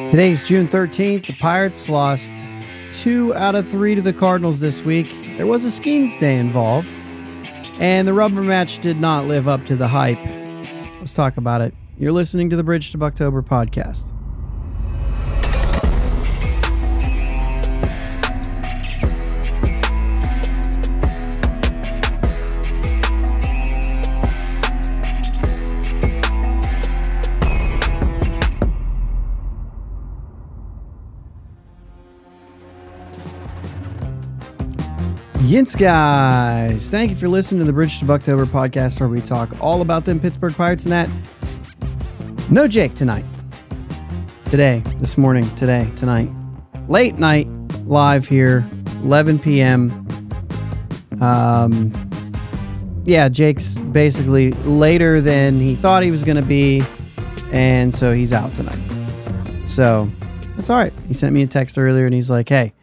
Today's June 13th. The Pirates lost 2 out of 3 to the Cardinals this week. There was a Skenes day involved, and the rubber match did not live up to the hype. Let's talk about it. You're listening to the Bridge to Buctober podcast. Yints, guys. Thank you for listening to the Bridge to Buctober podcast, where we talk all about them Pittsburgh Pirates and that. No Jake tonight. Tonight. Late night, live here, 11 p.m. Yeah, Jake's basically later than he thought he was going to be, and so he's out tonight. So, that's all right. He sent me a text earlier, and he's like, hey,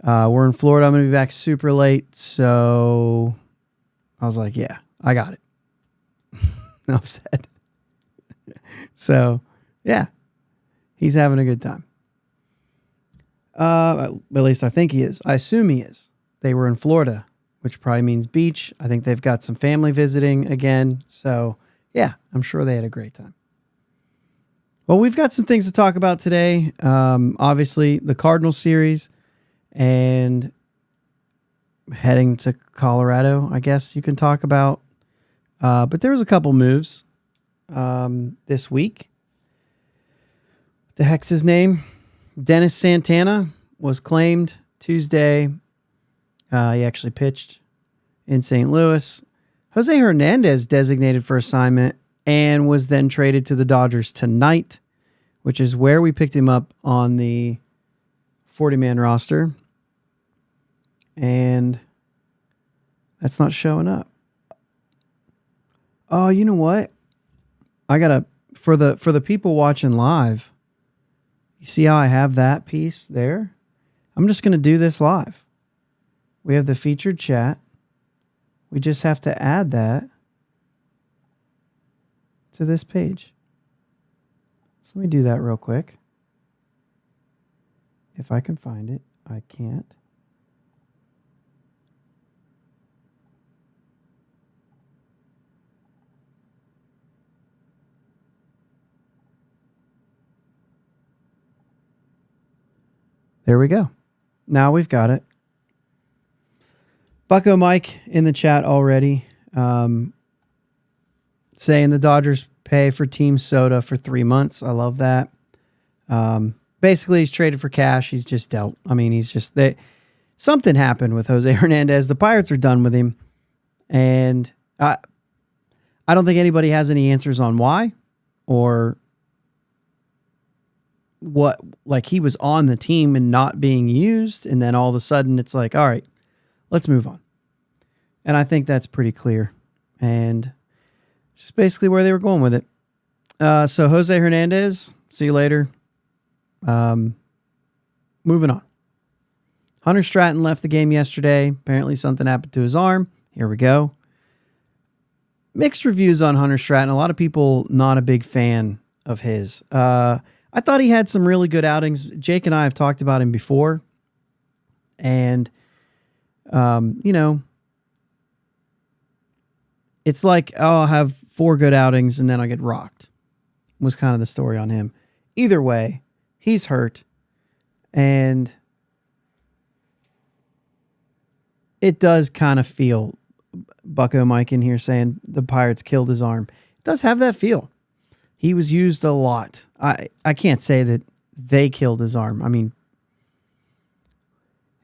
we're in Florida. I'm going to be back super late. So I was like, yeah, I got it. Enough said. So, yeah, he's having a good time. At least I think he is. I assume he is. They were in Florida, which probably means beach. I think they've got some family visiting again. So, yeah, I'm sure they had a great time. Well, we've got some things to talk about today. Obviously, the Cardinals series. And heading to Colorado, I guess you can talk about. But there was a couple moves this week. What the heck's his name? Dennis Santana was claimed Tuesday. He actually pitched in St. Louis. Jose Hernandez designated for assignment and was then traded to the Dodgers tonight, which is where we picked him up on the 40-man roster. And that's not showing up. Oh, you know what? I gotta for the people watching live. You see how I have that piece there? I'm just gonna do this live. We have the featured chat. We just have to add that to this page. So let me do that real quick. If I can find it, I can't. There we go. Now we've got it. Bucko Mike in the chat already saying the Dodgers pay for team soda for 3 months. I love that. Basically, he's traded for cash. He's just dealt. I mean, something happened with Jose Hernandez. The Pirates are done with him. And I don't think anybody has any answers on why or what, like he was on the team and not being used. And then all of a sudden it's like, all right, let's move on. And I think that's pretty clear. And it's just basically where they were going with it. So Jose Hernandez, see you later. Moving on. Hunter Stratton left the game yesterday. Apparently something happened to his arm. Here we go. Mixed reviews on Hunter Stratton. A lot of people not a big fan of his. I thought he had some really good outings. Jake and I have talked about him before. And, it's like, oh, I'll have 4 good outings and then I'll get rocked. Was kind of the story on him. Either way, he's hurt. And it does kind of feel, Bucko Mike in here saying the Pirates killed his arm. It does have that feel. He was used a lot. I can't say that they killed his arm. I mean,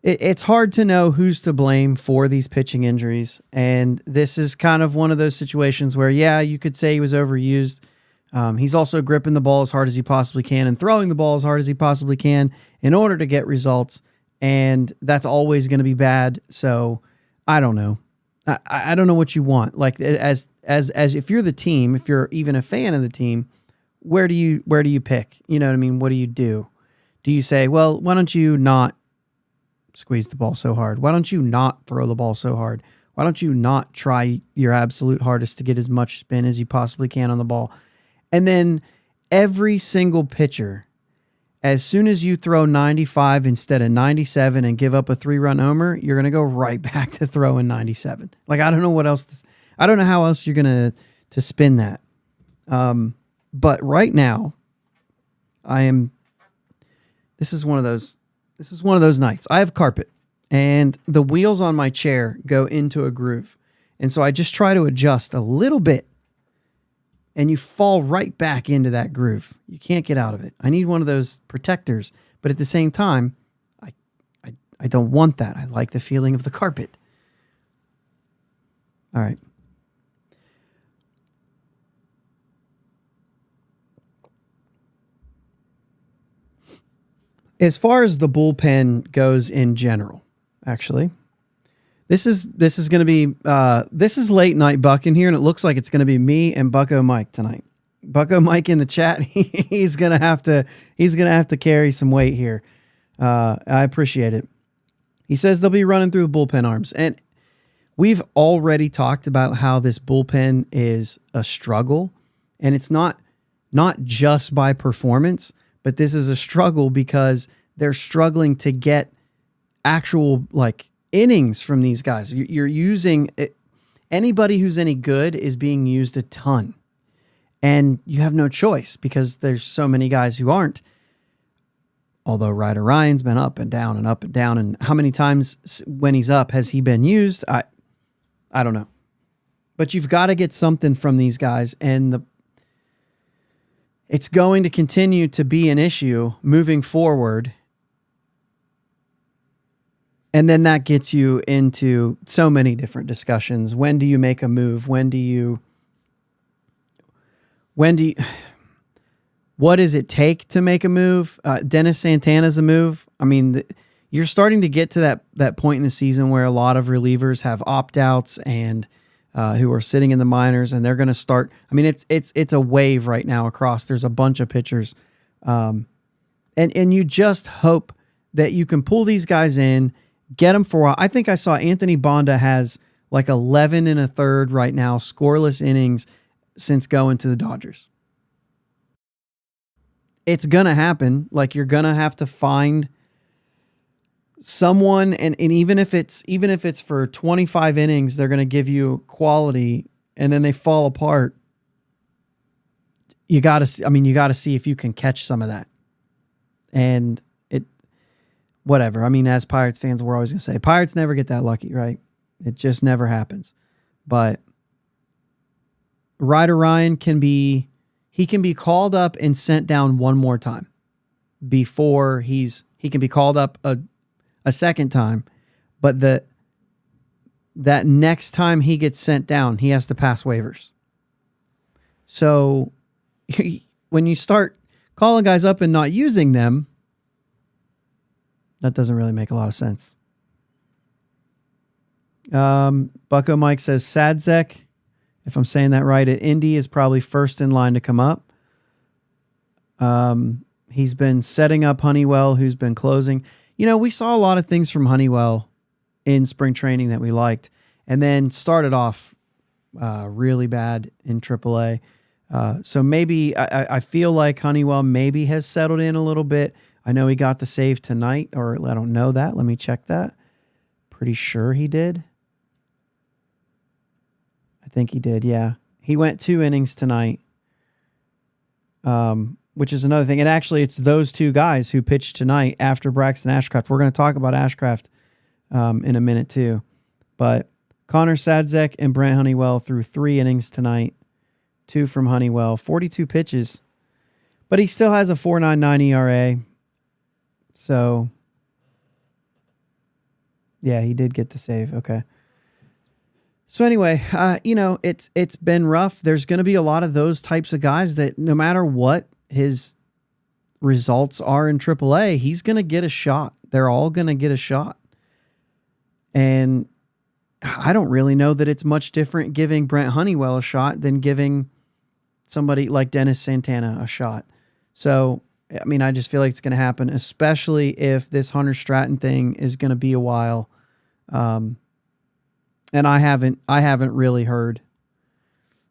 it's hard to know who's to blame for these pitching injuries. And this is kind of one of those situations where, yeah, you could say he was overused. He's also gripping the ball as hard as he possibly can and throwing the ball as hard as he possibly can in order to get results. And that's always going to be bad. So I don't know. I don't know what you want. Like as if you're the team, if you're even a fan of the team, where do you pick? You know what I mean? What do you do? Do you say, well, why don't you not squeeze the ball so hard? Why don't you not throw the ball so hard? Why don't you not try your absolute hardest to get as much spin as you possibly can on the ball? And then every single pitcher as soon as you throw 95 instead of 97 and give up a 3-run homer, you're going to go right back to throwing 97. Like, I don't know what else. I don't know how else you're going to spin that. But right now, this is one of those nights. I have carpet and the wheels on my chair go into a groove. And so I just try to adjust a little bit and you fall right back into that groove. You can't get out of it. I need one of those protectors, but at the same time, I don't want that. I like the feeling of the carpet. All right. As far as the bullpen goes in general, actually, this is going to be this is late night Buck in here, and it looks like it's going to be me and Bucko Mike tonight. Bucko Mike in the chat, he's gonna have to carry some weight here. I appreciate it. He says they'll be running through the bullpen arms, and we've already talked about how this bullpen is a struggle, and it's not just by performance. But this is a struggle because they're struggling to get actual like innings from these guys. You're using it, anybody who's any good is being used a ton, and you have no choice because there's so many guys who aren't. Although Ryder Ryan's been up and down and up and down, and how many times when he's up has he been used? I don't know. But you've got to get something from these guys, and it's going to continue to be an issue moving forward. And then that gets you into so many different discussions. When do you make a move? What does it take to make a move? Dennis Santana's a move. I mean, you're starting to get to that point in the season where a lot of relievers have opt-outs and who are sitting in the minors, and they're going to start. I mean, it's a wave right now across. There's a bunch of pitchers, and you just hope that you can pull these guys in, get them for a while. I think I saw Anthony Bonda has like 11 1/3 right now, scoreless innings since going to the Dodgers. It's going to happen. Like, you're going to have to find someone, and even if it's for 25 innings, they're going to give you quality, and then they fall apart. You got to see if you can catch some of that. And whatever. I mean, as Pirates fans, we're always going to say Pirates never get that lucky, right? It just never happens. But Ryder Ryan can be called up and sent down one more time before he can be called up a second time, but that next time he gets sent down, he has to pass waivers. So when you start calling guys up and not using them, that doesn't really make a lot of sense. Bucko Mike says Sadzek, if I'm saying that right, at Indy is probably first in line to come up. He's been setting up Honeywell, who's been closing. You know, we saw a lot of things from Honeywell in spring training that we liked, and then started off really bad in AAA. So maybe I feel like Honeywell maybe has settled in a little bit. I know he got the save tonight, or I don't know that. Let me check that. Pretty sure he did. I think he did, yeah. He went 2 innings tonight, which is another thing. And actually, it's those 2 guys who pitched tonight after Braxton Ashcraft. We're going to talk about Ashcraft in a minute, too. But Connor Sadzek and Brent Honeywell threw 3 innings tonight, 2 from Honeywell, 42 pitches. But he still has a 4.99 ERA. So, yeah, he did get the save. Okay. So anyway, it's been rough. There's going to be a lot of those types of guys that no matter what his results are in AAA, he's going to get a shot. They're all going to get a shot. And I don't really know that it's much different giving Brent Honeywell a shot than giving somebody like Dennis Santana a shot. So, I mean, I just feel like it's going to happen, especially if this Hunter Stratton thing is going to be a while. And I haven't really heard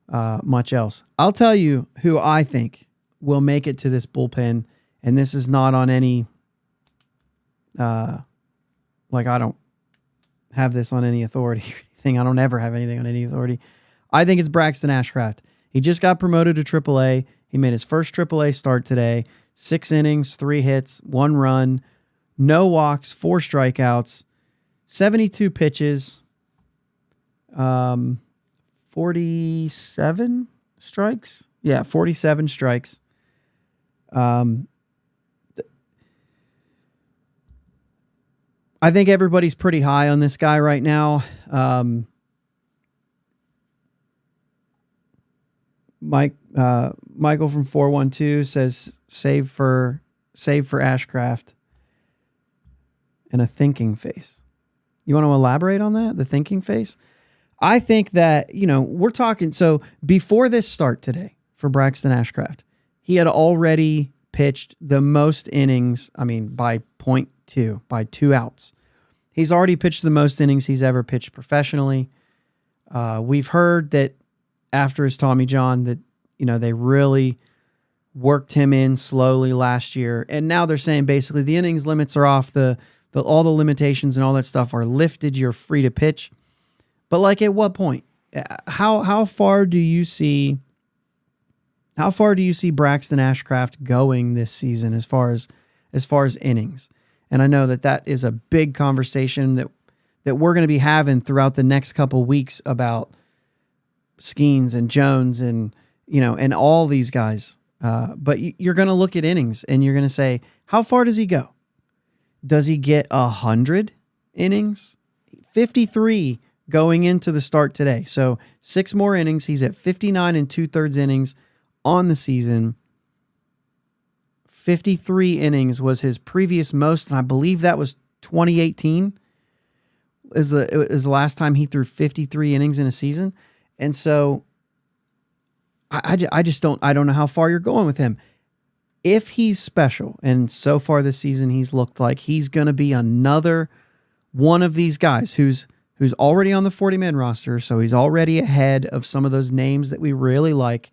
much else. I'll tell you who I think will make it to this bullpen, And this is not on any, I don't have this on any authority or anything. I don't ever have anything on any authority. I think it's Braxton Ashcraft. He just got promoted to AAA. He made his first AAA start today. 6 innings, 3 hits, 1 run, no walks, 4 strikeouts, 72 pitches, 47 strikes. Yeah, 47 strikes. I think everybody's pretty high on this guy right now. Michael from 412 says save for Ashcraft and a thinking face. You want to elaborate on that? The thinking face? I think that, we're talking. So before this start today for Braxton Ashcraft, he had already pitched the most innings. I mean, by 0.2, by 2 outs. He's already pitched the most innings he's ever pitched professionally. We've heard that after his Tommy John that, they really worked him in slowly last year. And now they're saying basically the innings limits are off, all the limitations and all that stuff are lifted. You're free to pitch. But at what point? How far do you see Braxton Ashcraft going this season as far as innings? And I know that is a big conversation that we're going to be having throughout the next couple weeks about Skenes and Jones and and all these guys. But you're going to look at innings and you're going to say, how far does he go? Does he get 100 innings? 53 going into the start today. So 6 more innings. He's at 59 2/3 innings on the season. 53 innings was his previous most, and I believe that was 2018 is the last time he threw 53 innings in a season. And so I don't know how far you're going with him. If he's special, and so far this season he's looked like he's going to be another one of these guys who's already on the 40-man roster, so he's already ahead of some of those names that we really like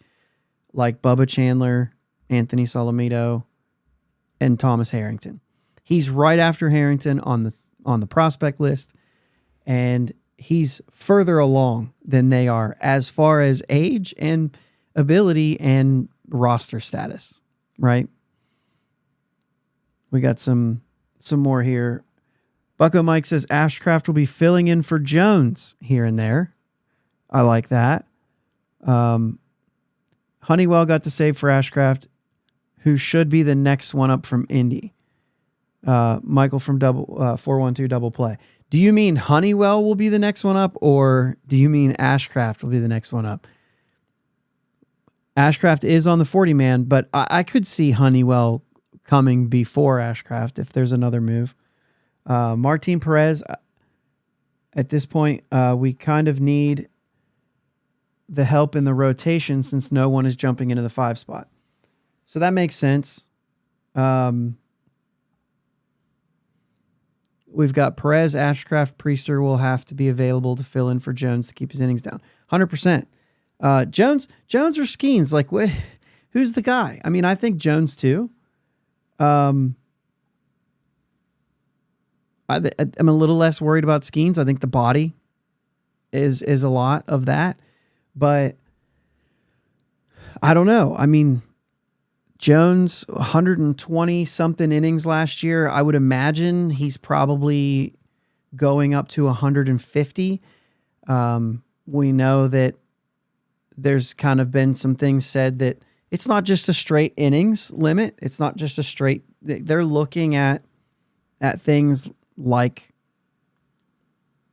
Bubba Chandler, Anthony Solomito, and Thomas Harrington. He's right after Harrington on the prospect list, and he's further along than they are as far as age and ability and roster status, right? We got some more here. Bucko Mike says Ashcraft will be filling in for Jones here and there. I like that. Honeywell got the save for Ashcraft, who should be the next one up from Indy. Michael from 412 double play. Do you mean Honeywell will be the next one up, or do you mean Ashcraft will be the next one up? Ashcraft is on the 40-man, but I could see Honeywell coming before Ashcraft if there's another move. Martin Perez, at this point, we kind of need the help in the rotation since no one is jumping into the 5 spot. So that makes sense. We've got Perez, Ashcraft, Priester will have to be available to fill in for Jones to keep his innings down. 100%. Jones or Skenes? Who's the guy? I mean, I think Jones too. I'm a little less worried about Skenes. I think the body is a lot of that, but I don't know. I mean, Jones, 120 something innings last year. I would imagine he's probably going up to 150. We know that there's kind of been some things said that it's not just a straight innings limit. It's not just a straight. They're looking at things like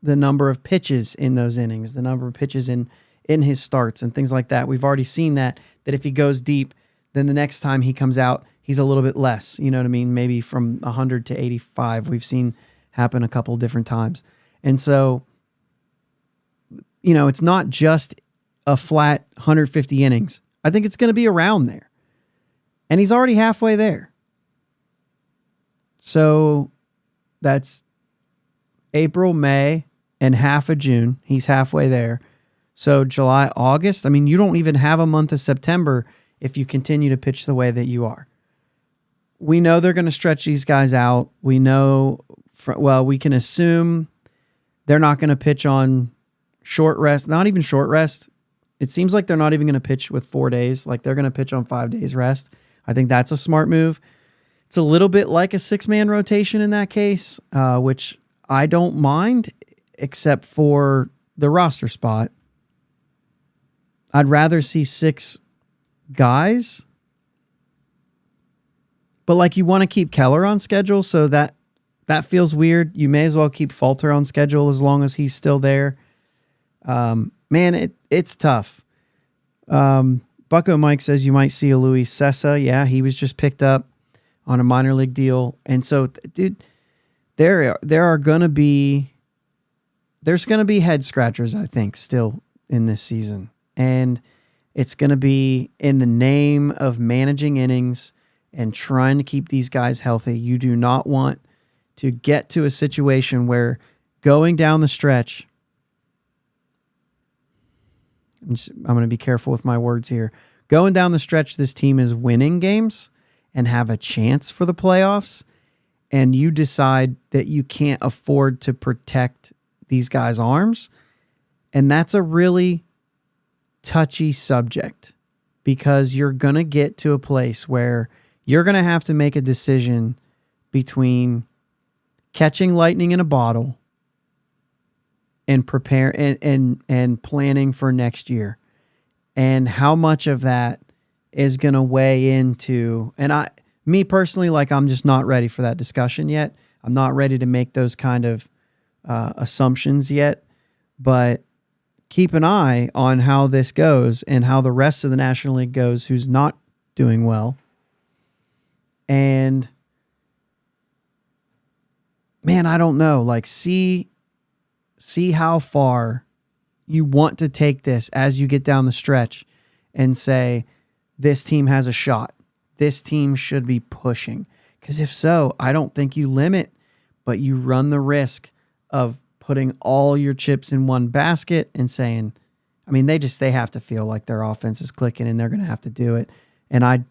the number of pitches in those innings, the number of pitches in his starts and things like that. We've already seen that if he goes deep, then the next time he comes out, he's a little bit less. You know what I mean? Maybe from 100 to 85. We've seen happen a couple different times. And so, it's not just a flat 150 innings. I think it's going to be around there. And he's already halfway there. So that's April, May, and half of June. He's halfway there. So July, August. I mean, you don't even have a month of September if you continue to pitch the way that you are. we know they're going to stretch these guys out. We know, we can assume they're not going to pitch on short rest, not even short rest. It seems like they're not even going to pitch with 4 days. Like they're going to pitch on 5 days rest. I think that's a smart move. It's a little bit like a 6-man rotation in that case, which I don't mind, except for the roster spot. I'd rather see 6 guys, but like you want to keep Keller on schedule, so that feels weird. You may as well keep Falter on schedule as long as he's still there. Man, it's tough. Bucko Mike says you might see a Luis Sessa. Yeah, he was just picked up on a minor league deal. And so, dude, there's going to be head scratchers, I think, still in this season. And it's going to be in the name of managing innings and trying to keep these guys healthy. You do not want to get to a situation where going down the stretch, I'm going to be careful with my words here. Going down the stretch, this team is winning games and have a chance for the playoffs, and you decide that you can't afford to protect these guys' arms. And that's a really touchy subject, because you're going to get to a place where you're going to have to make a decision between catching lightning in a bottle and prepare and planning for next year, and how much of that is going to weigh into, and me personally, like, I'm just not ready for that discussion yet. I'm not ready to make those kind of assumptions yet, but keep an eye on how this goes and how the rest of the National League goes, who's not doing well. And man, I don't know, like, see how far you want to take this as you get down the stretch and say, this team has a shot. This team should be pushing. Because if so, I don't think you limit, but you run the risk of putting all your chips in one basket and saying, I mean, they have to feel like their offense is clicking and they're going to have to do it. And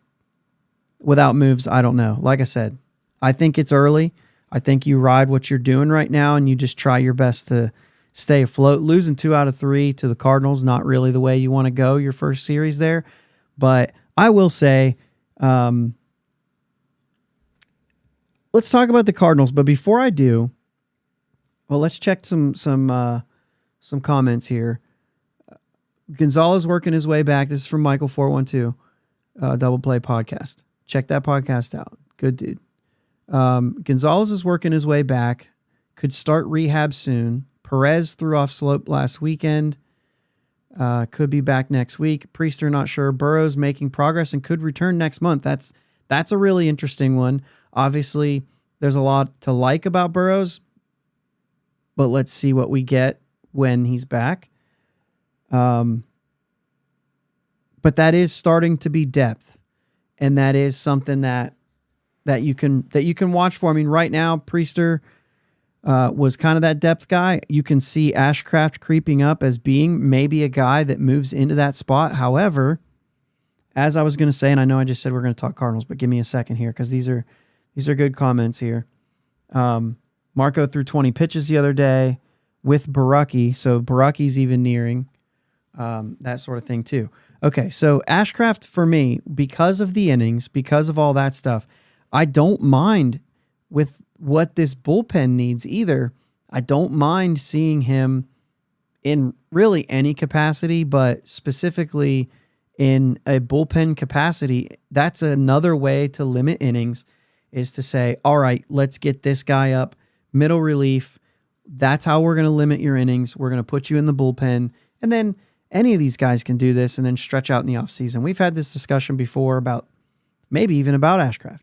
without moves, I don't know. Like I said, I think it's early. I think you ride what you're doing right now and you just try your best to stay afloat. Losing 2 out of 3 to the Cardinals, not really the way you want to go your first series there. But I will say, let's talk about the Cardinals. But before I do, well, let's check some comments here. Gonzalez working his way back. This is from Michael 412, Double Play Podcast. Check that podcast out. Good dude. Gonzalez is working his way back. Could start rehab soon. Perez threw off slope last weekend. Could be back next week. Priester not sure. Burrow's making progress and could return next month. That's a really interesting one. Obviously, there's a lot to like about Burrows, but let's see what we get when he's back. But that is starting to be depth, and that is something that you can watch for. I mean, right now, Priester was kind of that depth guy. You can see Ashcraft creeping up as being maybe a guy that moves into that spot. However, as I was going to say, and I know I just said we're going to talk Cardinals, but give me a second here because these are good comments here. Marco threw 20 pitches the other day with Baraki, so Baraki's even nearing that sort of thing too. Okay, so Ashcraft for me, because of the innings, because of all that stuff, I don't mind with what this bullpen needs either. I don't mind seeing him in really any capacity, but specifically in a bullpen capacity. That's another way to limit innings, is to say, all right, let's get this guy up, middle relief. That's how we're going to limit your innings. We're going to put you in the bullpen. And then any of these guys can do this and then stretch out in the offseason. We've had this discussion before about maybe even about Ashcraft.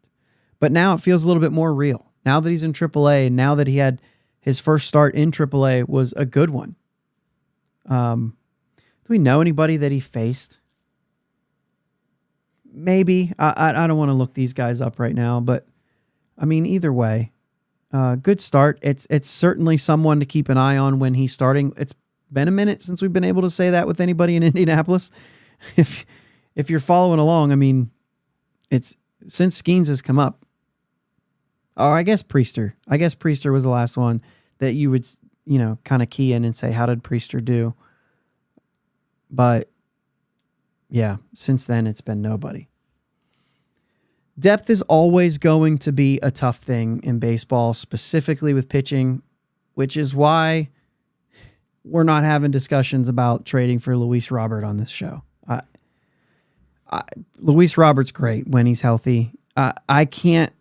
But now it feels a little bit more real. Now that he's in AAA, and now that he had his first start in AAA was a good one. Do we know anybody that he faced? Maybe. I don't want to look these guys up right now, but I mean, either way, good start. It's certainly someone to keep an eye on when he's starting. It's been a minute since we've been able to say that with anybody in Indianapolis. If you're following along, I mean, it's since Skenes has come up, Or I guess Priester. I guess Priester was the last one that you would, kind of key in and say, how did Priester do? But yeah, since then it's been nobody. Depth is always going to be a tough thing in baseball, specifically with pitching, which is why we're not having discussions about trading for Luis Robert on this show. Luis Robert's great when he's healthy. I can't,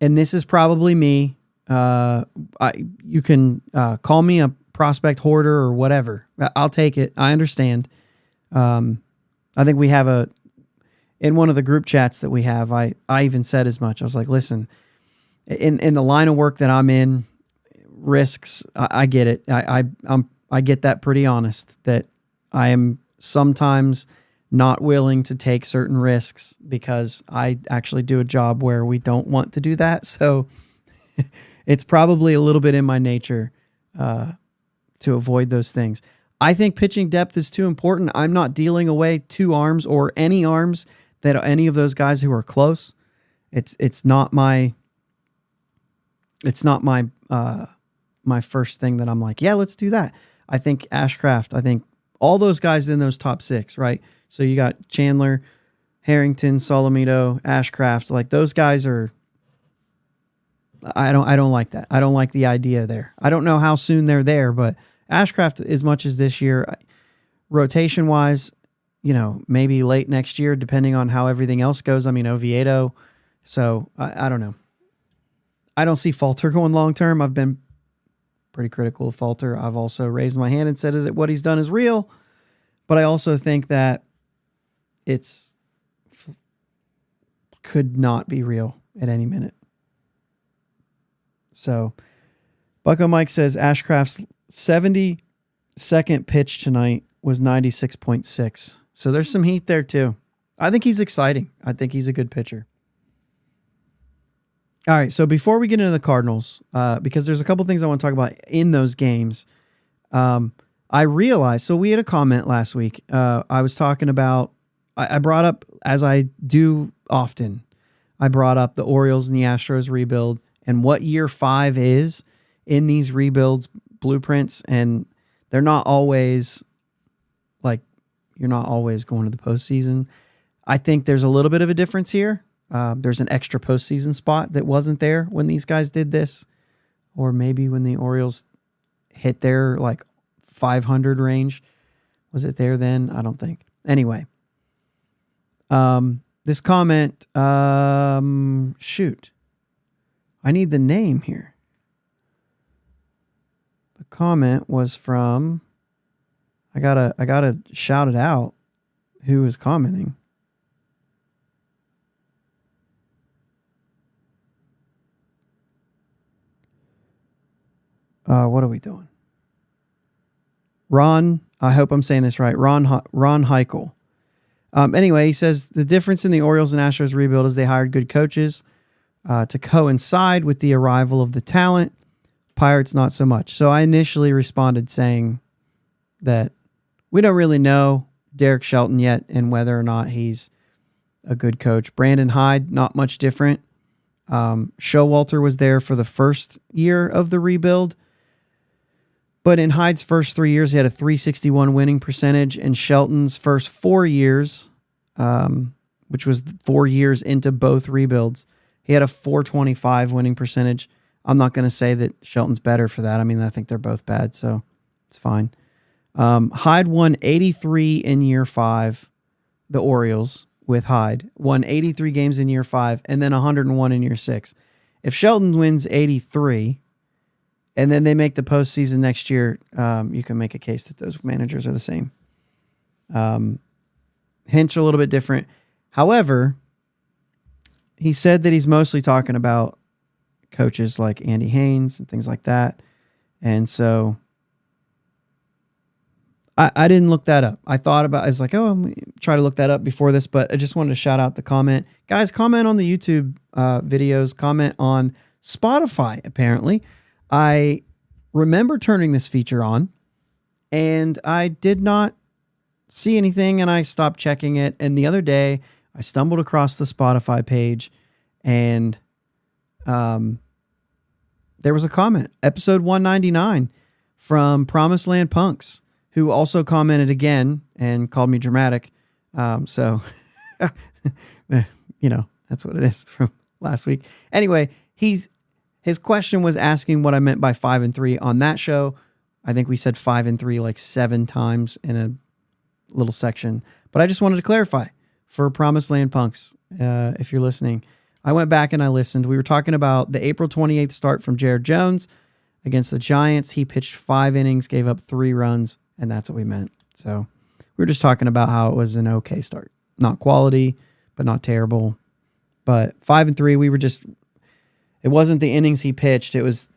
and this is probably me. You can call me a prospect hoarder or whatever. I'll take it. I understand. I think we have in one of the group chats that we have, I even said as much. I was like, listen, in the line of work that I'm in, risks, I get it. I get that pretty honest, that I am sometimes not willing to take certain risks because I actually do a job where we don't want to do that. So it's probably a little bit in my nature to avoid those things. I think pitching depth is too important. I'm not dealing away 2 arms or any arms that any of those guys who are close. It's not my my first thing that I'm like, yeah, let's do that. I think Ashcraft, I think all those guys in those top 6, right? So you got Chandler, Harrington, Solomito, Ashcraft, like those guys are, I don't like that. I don't like the idea there. I don't know how soon they're there, but Ashcraft, as much as this year, rotation wise, maybe late next year, depending on how everything else goes. I mean, Oviedo. So I don't know. I don't see Falter going long term. I've been pretty critical of Falter. I've also raised my hand and said that what he's done is real, but I also think that could not be real at any minute. So Bucko Mike says Ashcraft's 72nd pitch tonight was 96.6. So there's some heat there too. I think he's exciting. I think he's a good pitcher. All right, so before we get into the Cardinals, because there's a couple things I want to talk about in those games, I realized, so we had a comment last week. I was talking about, I brought up, as I do often, I brought up the Orioles and the Astros rebuild and what year 5 is in these rebuilds blueprints, and they're not always, like, you're not always going to the postseason. I think there's a little bit of a difference here. There's an extra postseason spot that wasn't there when these guys did this, or maybe when the Orioles hit their like 500 range. Was it there then? I don't think. Anyway, this comment, shoot, I need the name here. The comment was from, I gotta shout it out. Who was commenting? What are we doing? Ron, I hope I'm saying this right. Ron Heichel. Anyway, he says the difference in the Orioles and Astros rebuild is they hired good coaches to coincide with the arrival of the talent. Pirates, not so much. So I initially responded saying that we don't really know Derek Shelton yet and whether or not he's a good coach. Brandon Hyde, not much different. Showalter was there for the first year of the rebuild. But in Hyde's first 3 years, he had a .361 winning percentage. In Shelton's first 4 years, which was 4 years into both rebuilds, he had a .425 winning percentage. I'm not going to say that Shelton's better for that. I mean, I think they're both bad, so it's fine. Hyde won 83 in year 5, the Orioles with Hyde. Won 83 games in year 5, and then 101 in year 6. If Shelton wins 83... and then they make the postseason next year, you can make a case that those managers are the same. Hinch a little bit different. However, he said that he's mostly talking about coaches like Andy Haynes and things like that. And so I didn't look that up. I was like, I'm going to try to look that up before this, but I just wanted to shout out the comment. Guys, comment on the YouTube videos, comment on Spotify, apparently. I remember turning this feature on, and I did not see anything, and I stopped checking it. And the other day, I stumbled across the Spotify page, and there was a comment, episode 199 from Promised Land Punks, who also commented again and called me dramatic. So, that's what it is from last week. Anyway, his question was asking what I meant by 5 and 3 on that show. I think we said 5 and 3 like 7 times in a little section, but I just wanted to clarify for Promised Land Punks. If you're listening, I went back and I listened. We were talking about the April 28th start from Jared Jones against the Giants. He pitched 5 innings, gave up 3 runs, and that's what we meant. So we were just talking about how it was an okay start. Not quality, but not terrible. But 5 and 3, it wasn't the innings he pitched. It was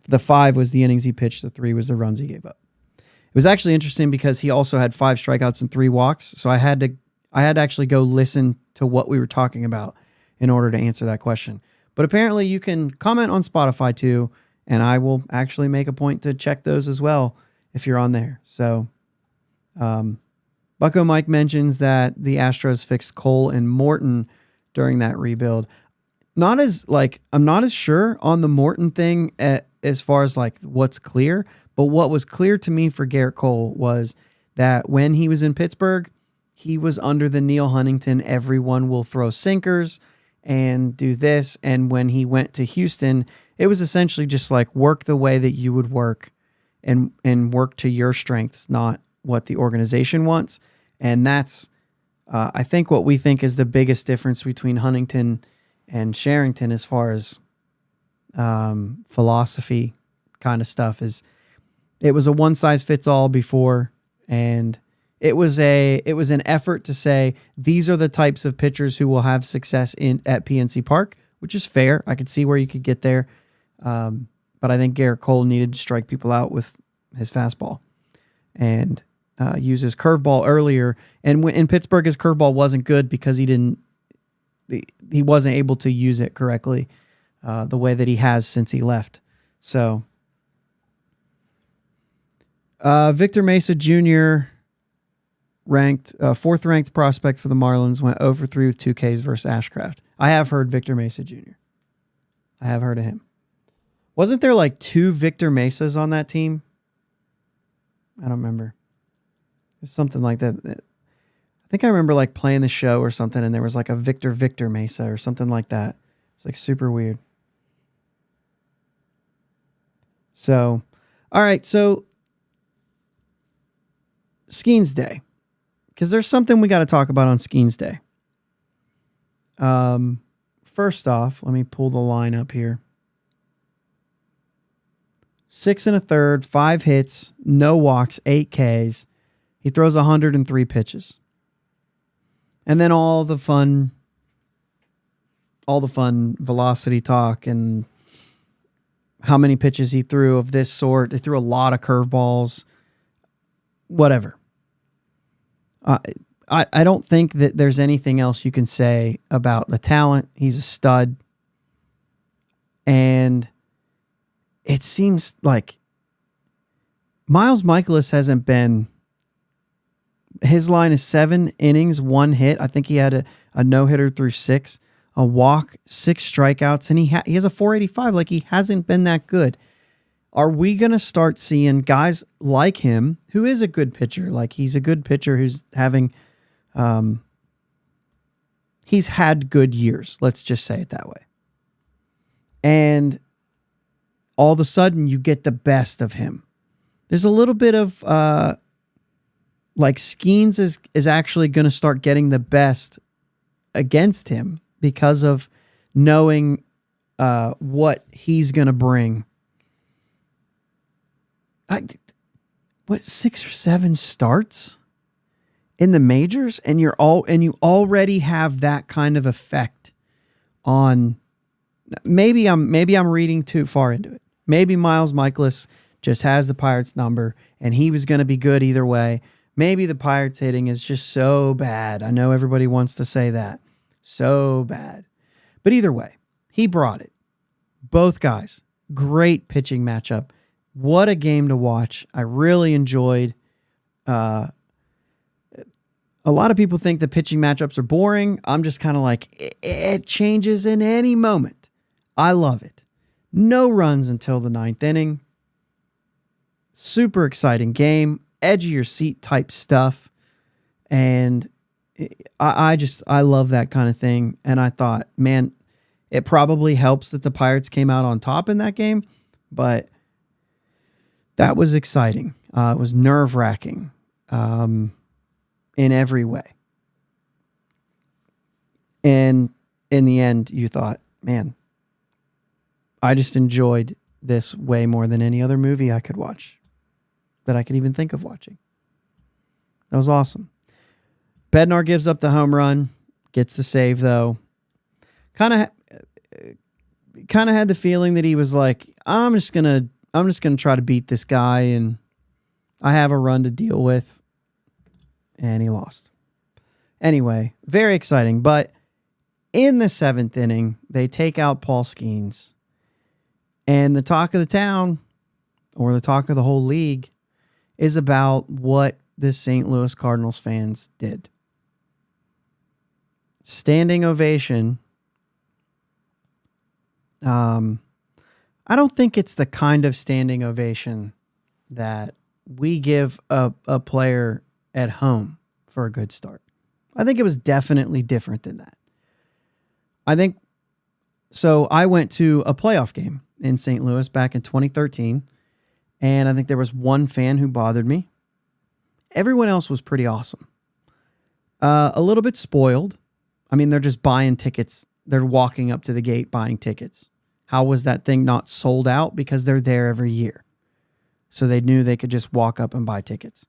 the 5 was the innings he pitched. The 3 was the runs he gave up. It was actually interesting because he also had 5 strikeouts and 3 walks. So I had to actually go listen to what we were talking about in order to answer that question. But apparently you can comment on Spotify too, and I will actually make a point to check those as well if you're on there. So Bucko Mike mentions that the Astros fixed Cole and Morton during that rebuild. I'm not as sure on the Morton thing as far as like what's clear, but what was clear to me for Garrett Cole was that when he was in Pittsburgh, he was under the Neil Huntington, everyone will throw sinkers and do this. And when he went to Houston, it was essentially just like work the way that you would work and work to your strengths, not what the organization wants. And that's, I think, what we think is the biggest difference between Huntington and Sherrington as far as philosophy kind of stuff is it was a one size fits all before, and it was an effort to say these are the types of pitchers who will have success at PNC Park, which is fair. I could see where you could get there, but I think Garrett Cole needed to strike people out with his fastball and use his curveball earlier. And in Pittsburgh, his curveball wasn't good because he wasn't able to use it correctly the way that he has since he left. So Victor Mesa Jr., fourth ranked prospect for the Marlins, went 0 for 3 with 2 Ks versus Ashcraft. I have heard Victor Mesa Jr. I have heard of him. Wasn't there like 2 Victor Mesas on that team? I don't remember. There's something like that. I think I remember like playing the show or something, and there was like a Victor Mesa or something like that. It's like super weird. So, all right. So Skenes Day, because there's something we got to talk about on Skenes Day. First off, let me pull the line up here. 6 1/3, 5 hits, no walks, 8 Ks. He throws 103 pitches. And then all the fun velocity talk and how many pitches he threw of this sort. He threw a lot of curveballs, whatever. I don't think that there's anything else you can say about the talent. He's a stud. And it seems like Miles Michaelis hasn't been... His line is 7 innings, 1 hit. I think he had a no-hitter through 6, a walk, 6 strikeouts, and he has a 485. Like, he hasn't been that good. Are we going to start seeing guys like him, who is a good pitcher? Like, he's a good pitcher who's having... he's had good years. Let's just say it that way. And all of a sudden, you get the best of him. There's a little bit of... like Skenes is actually going to start getting the best against him because of knowing what he's going to bring. 6 or 7 starts in the majors, and you already have that kind of effect on. Maybe I'm reading too far into it. Maybe Miles Michaelis just has the Pirates number, and he was going to be good either way. Maybe the Pirates hitting is just so bad. I know everybody wants to say that. So bad. But either way, he brought it. Both guys. Great pitching matchup. What a game to watch. I really enjoyed. A lot of people think the pitching matchups are boring. I'm just kind of like, it changes in any moment. I love it. No runs until the 9th inning. Super exciting game. Edge of your seat type stuff. And I love that kind of thing. And I thought, man, it probably helps that the Pirates came out on top in that game, but that was exciting. It was nerve-wracking in every way. And in the end, you thought, man, I just enjoyed this way more than any other movie I could watch, that I could even think of watching. That was awesome. Bednar gives up the home run, gets the save though. Kind of had the feeling that he was like, I'm just gonna try to beat this guy, and I have a run to deal with, and he lost. Anyway, very exciting. But in the 7th inning, they take out Paul Skenes, and the talk of the town, or the talk of the whole league, is about what the St. Louis Cardinals fans did. Standing ovation. I don't think it's the kind of standing ovation that we give a player at home for a good start. I think it was definitely different than that. So I went to a playoff game in St. Louis back in 2013, and I think there was one fan who bothered me. Everyone else was pretty awesome. A little bit spoiled. I mean, they're just buying tickets. They're walking up to the gate buying tickets. How was that thing not sold out? Because they're there every year. So they knew they could just walk up and buy tickets.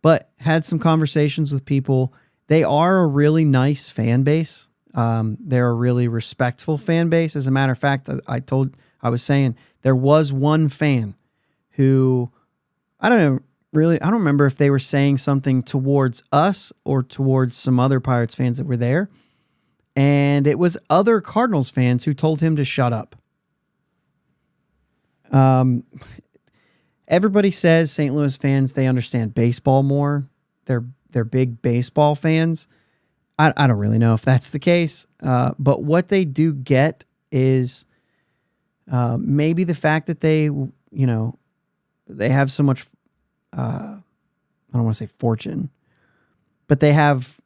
But had some conversations with people. They are a really nice fan base. They're a really respectful fan base. As a matter of fact, I was saying there was one fan who, I don't remember if they were saying something towards us or towards some other Pirates fans that were there. And it was other Cardinals fans who told him to shut up. Everybody says St. Louis fans, they understand baseball more. They're big baseball fans. I don't really know if that's the case. But what they do get is maybe the fact that they have so much, I don't want to say fortune, but they have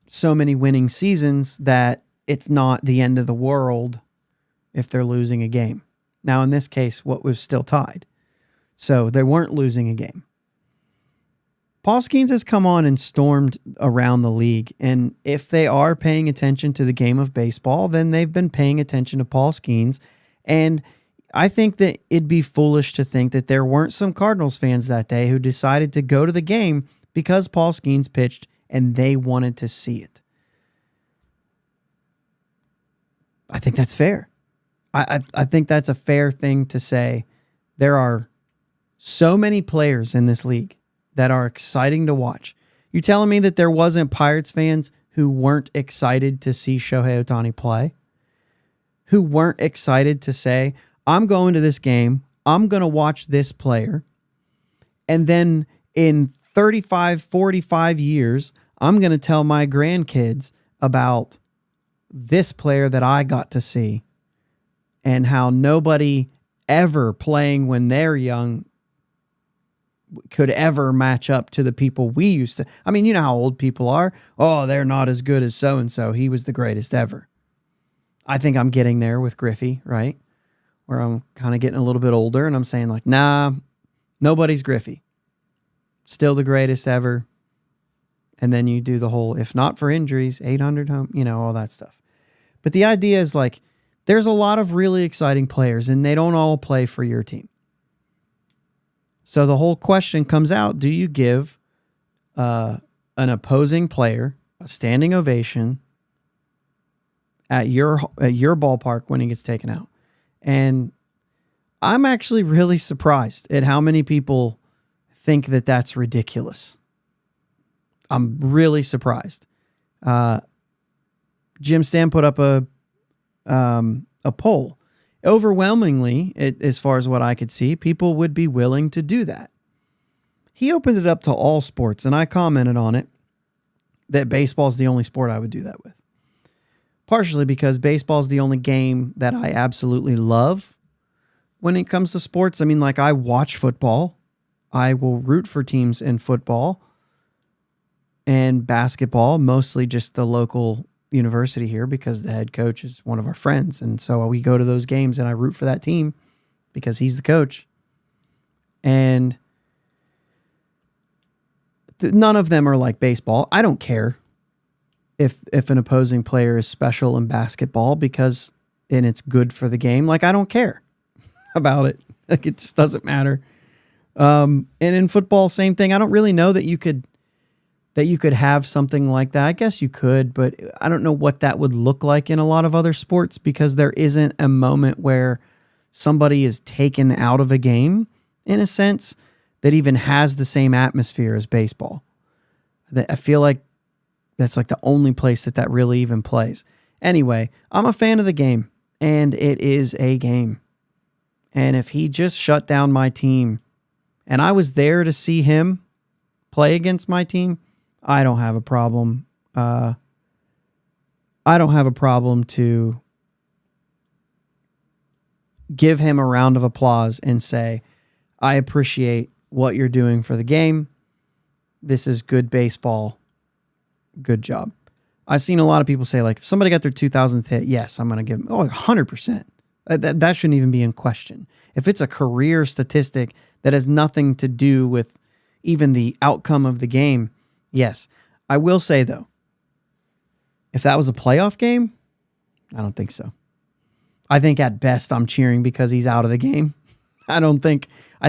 so many winning seasons that it's not the end of the world if they're losing a game. Now, in this case, what was still tied. So they weren't losing a game. Paul Skenes has come on and stormed around the league. And if they are paying attention to the game of baseball, then they've been paying attention to Paul Skenes. And I think that it'd be foolish to think that there weren't some Cardinals fans that day who decided to go to the game because Paul Skenes pitched and they wanted to see it. I think that's fair. I think that's a fair thing to say. There are so many players in this league that are exciting to watch. You telling me that there wasn't Pirates fans who weren't excited to see Shohei Ohtani play? Who weren't excited to say, I'm going to this game, I'm going to watch this player, and then in 35, 45 years, I'm going to tell my grandkids about this player that I got to see and how nobody ever playing when they're young could ever match up to the people we used to. I mean, you know how old people are. Oh, they're not as good as so-and-so. He was the greatest ever. I think I'm getting there with Griffey, right? Where I'm kind of getting a little bit older and I'm saying like, nah, nobody's Griffey. Still the greatest ever. And then you do the whole, if not for injuries, 800 home, all that stuff. But the idea is like, there's a lot of really exciting players and they don't all play for your team. So the whole question comes out, do you give an opposing player a standing ovation at your ballpark when he gets taken out? And I'm actually really surprised at how many people think that that's ridiculous. I'm really surprised. Jim Stam put up a poll. Overwhelmingly, as far as what I could see, people would be willing to do that. He opened it up to all sports, and I commented on it that baseball is the only sport I would do that with. partially because baseball is the only game that I absolutely love when it comes to sports. I mean, like, I watch football. I will root for teams in football and basketball, mostly just the local university here because the head coach is one of our friends. And so we go to those games and I root for that team because he's the coach. And none of them are like baseball. I don't care if an opposing player is special in basketball and it's good for the game. Like, I don't care about it. Like, it just doesn't matter. And in football, same thing. I don't really know that you could have something like that. I guess you could, but I don't know what that would look like in a lot of other sports because there isn't a moment where somebody is taken out of a game in a sense that even has the same atmosphere as baseball. I feel like that's like the only place that really even plays. Anyway, I'm a fan of the game, and it is a game. And if he just shut down my team, and I was there to see him play against my team, I don't have a problem. I don't have a problem to give him a round of applause and say, I appreciate what you're doing for the game. This is good baseball. Good job. I've seen a lot of people say, like, if somebody got their 2000th hit, yes, I'm going to give them 100%. That shouldn't even be in question. If it's a career statistic that has nothing to do with even the outcome of the game, yes. I will say, though, if that was a playoff game, I don't think so. I think at best I'm cheering because he's out of the game. I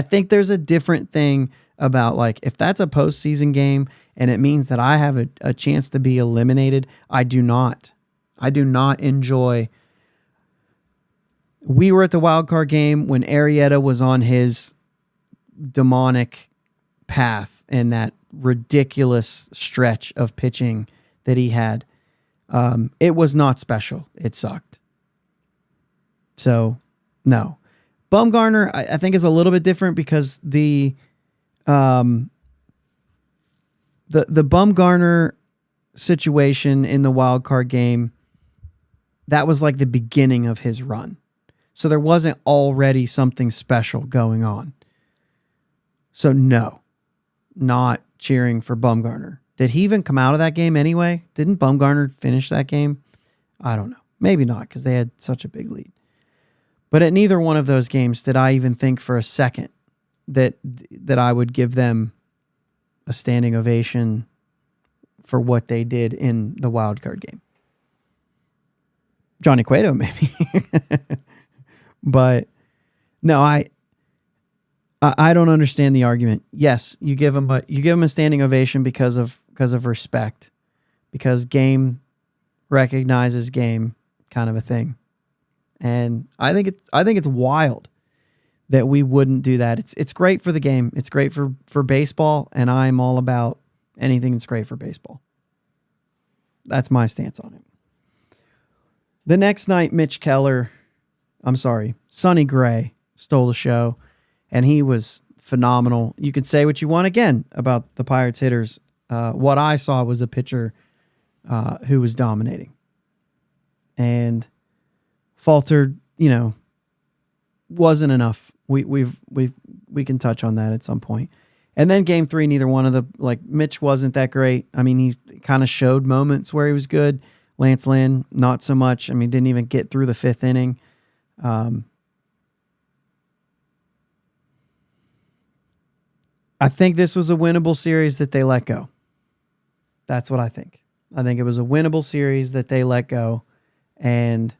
think there's a different thing about, like, if that's a postseason game and it means that I have a chance to be eliminated, I do not enjoy. We were at the wild card game when Arrieta was on his demonic path and that ridiculous stretch of pitching that he had. It was not special. It sucked. So, no. Bumgarner, I think, is a little bit different because the Bumgarner situation in the wild card game, that was like the beginning of his run. So there wasn't already something special going on. So no, not cheering for Bumgarner. Did he even come out of that game anyway? Didn't Bumgarner finish that game? I don't know. Maybe not because they had such a big lead. But at neither one of those games did I even think for a second that I would give them a standing ovation for what they did in the wild card game. Johnny Cueto, maybe. But no, I don't understand the argument. Yes, you give him a standing ovation because of respect, because game recognizes game, kind of a thing. And I think it's wild that we wouldn't do that. It's great for the game. It's great for baseball, and I'm all about anything that's great for baseball. That's my stance on it. The next night, Sonny Gray stole the show, and he was phenomenal. You could say what you want again about the Pirates hitters. What I saw was a pitcher who was dominating. And faltered, wasn't enough. We can touch on that at some point. And then game 3, neither one of Mitch wasn't that great. I mean, he kind of showed moments where he was good. Lance Lynn, not so much. I mean, didn't even get through the 5th inning. I think this was a winnable series that they let go. That's what I think. I think it was a winnable series that they let go. And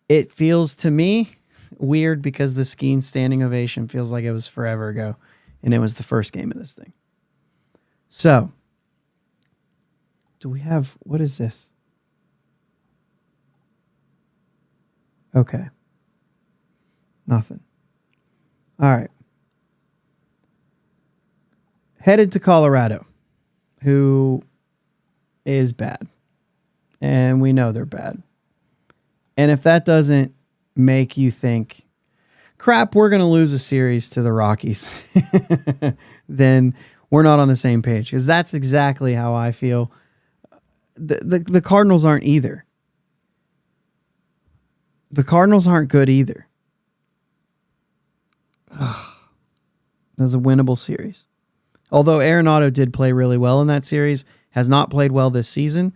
it feels to me weird because the Skenes standing ovation feels like it was forever ago. And it was the first game of this thing. So, do we have, what is this? Okay. Nothing. All right. Headed to Colorado, who is bad. And we know they're bad. And if that doesn't make you think, crap, we're going to lose a series to the Rockies, then we're not on the same page. Because that's exactly how I feel. The Cardinals aren't either. the Cardinals aren't good either. That was a winnable series. Although Arenado did play really well in that series, has not played well this season,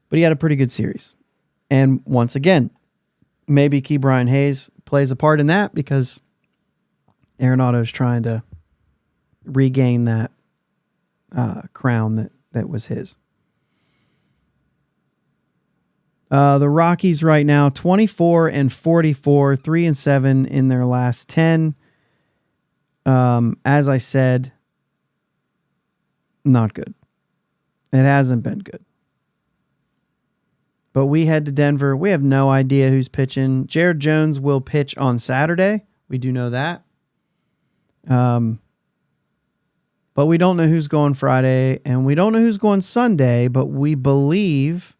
but he had a pretty good series. And once again, maybe Ke'Bryan Hayes plays a part in that because Arenado's trying to regain that crown that was his. The Rockies right now, 24-44, 3-7 in their last 10. As I said, not good. It hasn't been good. But we head to Denver. We have no idea who's pitching. Jared Jones will pitch on Saturday. We do know that. But we don't know who's going Friday, and we don't know who's going Sunday, but we believe,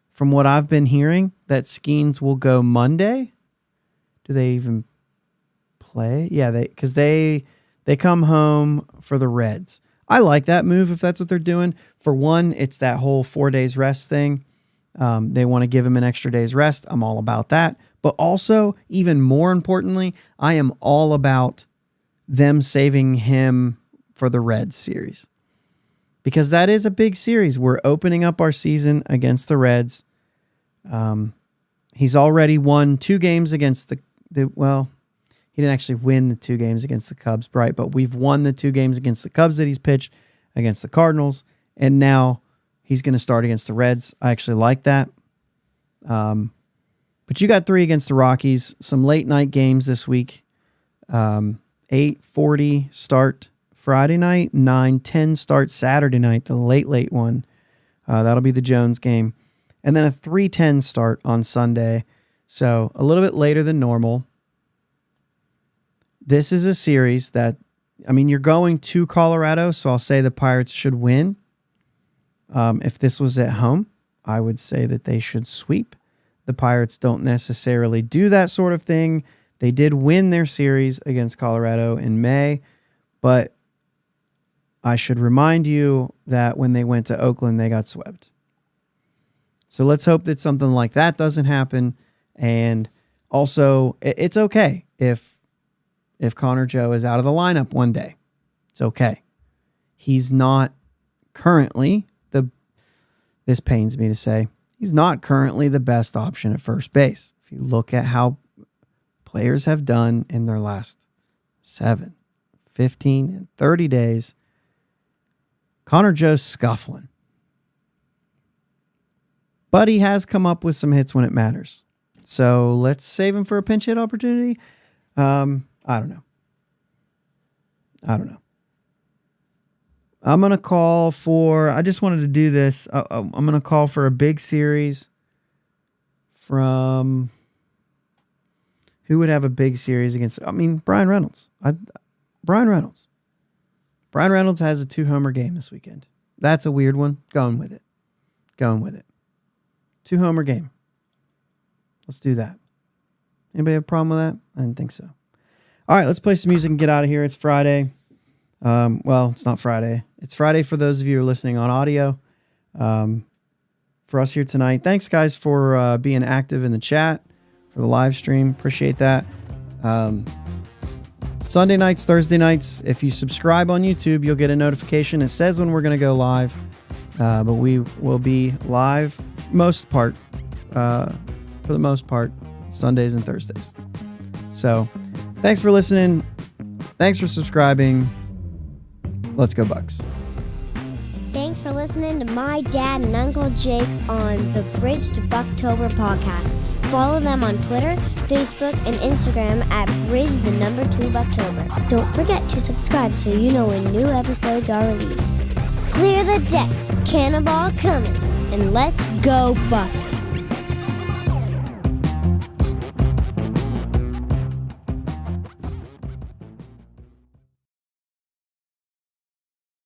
from what I've been hearing, that Skenes will go Monday. Do they even play? Yeah, because they come home for the Reds. I like that move if that's what they're doing. For one, it's that whole 4 days rest thing. They want to give him an extra day's rest. I'm all about that. But also, even more importantly, I am all about them saving him for the Reds series. Because that is a big series. We're opening up our season against the Reds. He's already won 2 games against he didn't actually win the 2 games against the Cubs, right? But we've won the 2 games against the Cubs that he's pitched against the Cardinals. And now he's going to start against the Reds. I actually like that. But you got 3 against the Rockies. Some late night games this week. 8:40 start Friday night. 9:10 start Saturday night. The late one. That'll be the Jones game. And then a 3:10 start on Sunday. So a little bit later than normal. This is a series that, you're going to Colorado, so I'll say the Pirates should win. If this was at home, I would say that they should sweep. The Pirates don't necessarily do that sort of thing. They did win their series against Colorado in May, but I should remind you that when they went to Oakland, they got swept. So let's hope that something like that doesn't happen. And also, it's okay if Connor Joe is out of the lineup one day. It's okay. He's not currently this pains me to say, he's not currently the best option at first base. If you look at how players have done in their last 7, 15, and 30 days, Connor Joe's scuffling. But he has come up with some hits when it matters. So let's save him for a pinch hit opportunity. I don't know. I'm going to call for, I just wanted to do this. I'm going to call for a big series from, who would have a big series against, Brian Reynolds. Brian Reynolds. Brian Reynolds has a 2-homer game this weekend. That's a weird one. Going with it. 2-homer game. Let's do that. Anybody have a problem with that? I didn't think so. All right, let's play some music and get out of here. It's Friday. It's not Friday. It's Friday for those of you who are listening on audio. For us here tonight, thanks, guys, for being active in the chat, for the live stream. Appreciate that. Sunday nights, Thursday nights, if you subscribe on YouTube, you'll get a notification. It says when we're going to go live, but we will be live for the most part, Sundays and Thursdays. So thanks for listening. Thanks for subscribing. Let's go Bucks. Thanks for listening to my dad and Uncle Jake on the Bridge to Buctober podcast. Follow them on Twitter, Facebook, and Instagram at Bridge2Buctober. Don't forget to subscribe so you know when new episodes are released. Clear the deck, cannonball coming, and let's go Bucks.